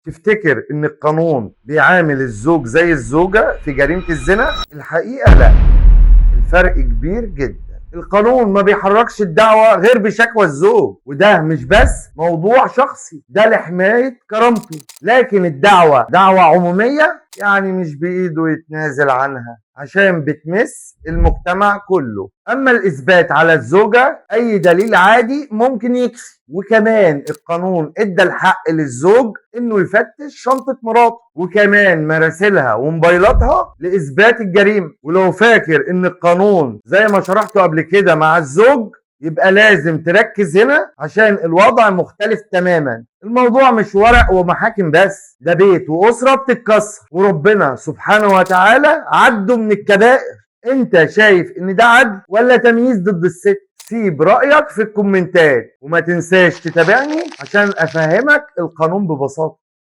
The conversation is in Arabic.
تفتكر ان القانون بيعامل الزوج زي الزوجة في جريمة الزنا؟ الحقيقة لا، الفرق كبير جدا. القانون ما بيحركش الدعوة غير بشكوى الزوج، وده مش بس موضوع شخصي، ده لحماية كرامته. لكن الدعوة دعوة عمومية، يعني مش بإيده يتنازل عنها عشان بتمس المجتمع كله. أما الإثبات على الزوجة أي دليل عادي ممكن يكفي. وكمان القانون ادى الحق للزوج انه يفتش شنطة مراته وكمان مراسلها وموبايلاتها لإثبات الجريمة. ولو فاكر ان القانون زي ما شرحته قبل كده مع الزوج، يبقى لازم تركز هنا عشان الوضع مختلف تماما. الموضوع مش ورق ومحاكم بس، ده بيت وأسرة بتتكسر، وربنا سبحانه وتعالى عده من الكبائر. انت شايف ان ده عدل ولا تمييز ضد الست؟ سيب رأيك في الكومنتات وما تنساش تتابعني عشان افهمك القانون ببساطة.